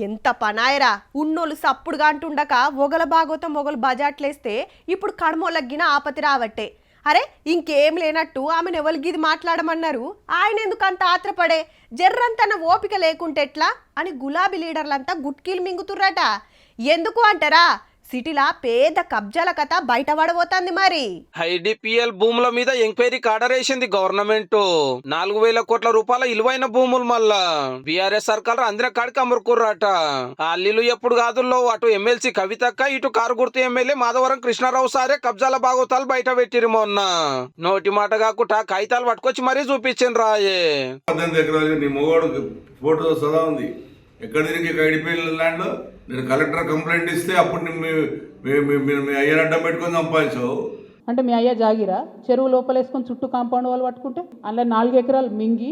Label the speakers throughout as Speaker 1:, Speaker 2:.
Speaker 1: ఎంత పనాయరా ఉన్నోళ్ళు సప్పుడుగా అంటుండక ఒగల భాగవతం ఒగలు బజాట్లేస్తే ఇప్పుడు కడమోళ్ళగిన ఆపతి రావట్టే. అరే ఇంకేం లేనట్టు ఆమెను ఎవరిగిది మాట్లాడమన్నారు, ఆయన ఎందుకు అంత ఆత్రపడే, జర్రంతన ఓపిక లేకుంటే ఎట్లా అని గులాబీ లీడర్లంతా గుట్కీలు మింగుతుర్రట. ఎందుకు అంటారా, సిటీలా పేద కబ్జాల కథ బయట పడబోతుంది. మరి
Speaker 2: ఐడిపిఎల్ భూముల మీద ఎంక్వైరీకి ఆర్డర్ వేసింది గవర్నమెంట్. 4,000 కోట్ల రూపాయల విలువైన భూములు మళ్ళా బీఆర్ఎస్ సర్కార్ అందరి కాడికి అమ్ముకుర్రట. అల్లీలు ఎప్పుడు కాదుల్లో అటు ఎమ్మెల్సీ కవితక్క, ఇటు కారుగుర్తి ఎమ్మెల్యే మాధవరం కృష్ణారావు సారే కబ్జాల భాగవతాలు బయట పెట్టిరు. మొన్న నోటి మాట కాకుండా కాగితాలు పట్టుకొచ్చి మరీ చూపించిండ్రు. రాయే
Speaker 3: 18 ఎకరాలు నీ మొగోడు ఫోటో సదా ఉంది. ఎక్కడ తిరిగి ఐడిపిఎల్ ల్యాండ్ నేను కలెక్టర్ కంప్లైంట్ ఇస్తే అప్పుడు మీ అయ్యని అడ్డం పెట్టుకొని సంపాదించావు.
Speaker 4: అంటే మీ అయ్యా జాగిరా చెరువు లోపలేసుకొని చుట్టూ కాంపౌండ్ వాళ్ళు పట్టుకుంటే అందులో 4 ఎకరాలు మింగి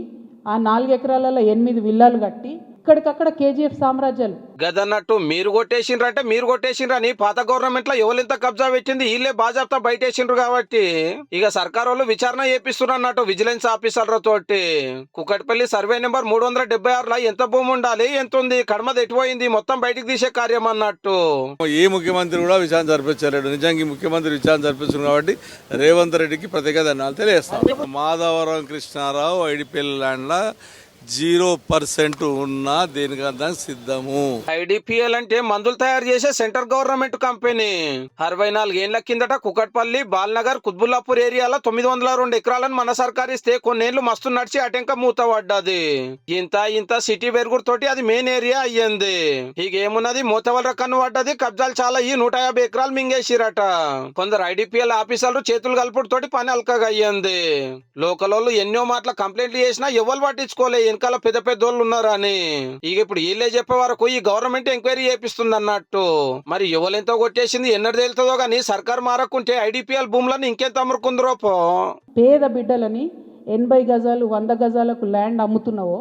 Speaker 4: ఆ 4 ఎకరాలలో 8 విల్లాలు కట్టి ఇక్కడికక్కడ కేజీఎఫ్ సామ్రాజ్యాలు
Speaker 2: గదన్నట్టు మీరు కొట్టేసిండ్రంటే మీరు కొట్టేసిండ్రని పాత గవర్నమెంట్ లో ఎవరింత కబ్జా పెట్టింది వీళ్ళే బాజాప్తా బయటేసిండ్రు. కాబట్టి ఇక సర్కార్ వాళ్ళు విచారణ చేపిస్తున్నట్టు విజిలెన్స్ ఆఫీసర్ల తోటి. కుకట్పల్లి సర్వే నెంబర్ 376లో ఎంత భూమి ఉండాలి, ఎంత ఉంది, కడమది ఎటుపోయింది, మొత్తం బయటికి తీసే కార్యం అన్నట్టు.
Speaker 5: ఏ ముఖ్యమంత్రి కూడా విచారణ జరిపించలేడు. నిజంగా ముఖ్యమంత్రి విచారణ జరిపిస్తున్నారు కాబట్టి రేవంత్ రెడ్డికి ప్రత్యేక ధన్యవాదాలు తెలియజేస్తాం. మాధవరం కృష్ణారావు ఐడిపిఎల్ ల్యాండ్ లా 0% ఉన్నా దేనికన్నా సిద్ధము.
Speaker 2: ఐడిపిఎల్ అంటే మందులు తయారు చేసే సెంట్రల్ గవర్నమెంట్ కంపెనీ. 64 ఏళ్ల కిందట కుకట్పల్లి, బాల్నగర్, కుత్బుల్లాపూర్ ఏరియాలో 902 ఎకరాలను మన సర్కార్ ఇస్తే కొన్నేళ్లు మస్తు నడిచి అటెంక మూత పడ్డది. ఇంత సిటీ వెరుగుడుతోటి అది మెయిన్ ఏరియా అయ్యింది. ఇక ఏమున్నది, మూతవల కన్ను పడ్డది. కబ్జాలు చాలా 150 ఎకరాలు మింగేసిరట. కొందరు ఐడిపిఎల్ ఆఫీసర్లు చేతులు కలుపుడుతోటి పని అల్కగా అయ్యింది. లోకలోళ్ళు ఎన్నో మాటల కంప్లైంట్లు చేసినా ఎవరు పట్టించుకోలే, వెనకాల పెద్ద పెద్దోళ్ళు ఉన్నారని. ఇక ఇప్పుడు వీళ్ళే చెప్పే వరకు ఈ గవర్నమెంట్ ఎంక్వైరీ చేపిస్తుంది అన్నట్టు. మరి ఎవరెంతో కొట్టేసింది ఎన్నడు తేలుతుందో గానీ సర్కార్ మారకుంటే ఐడిపిఎల్ భూములను ఇంకెంత అమ్ముకుందరో.
Speaker 4: పేద బిడ్డలని 80 గజాలు 100 గజాలకు ల్యాండ్ అమ్ముతున్నావో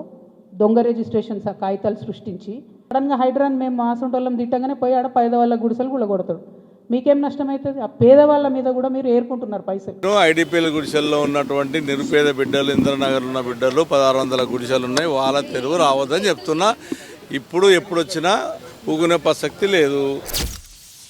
Speaker 4: దొంగ రిజిస్ట్రేషన్స్ ఆ కాగితాలు సృష్టించి సడన్గా హైడ్రాన్ మేము మాసంటోళ్ళం తిట్టగానే పోయి ఆడ పేదవాళ్ళ గుడిసెలు కూడా కొడతాడు. మీకేం నష్టమవుతుంది? ఆ పేదవాళ్ళ మీద కూడా మీరు ఏరుకుంటున్నారు పైసలు.
Speaker 5: ఐడిపిఎల్ గుడిసెల్లో ఉన్నటువంటి నిరుపేద బిడ్డలు, ఇంద్రనగర్ ఉన్న బిడ్డలు 1600 గుడిసెలు ఉన్నాయి. వాళ్ళ తెలుగు రావద్దని చెప్తున్నా. ఇప్పుడు ఎప్పుడు వచ్చినా ఊగునే ప్రసక్తి లేదు.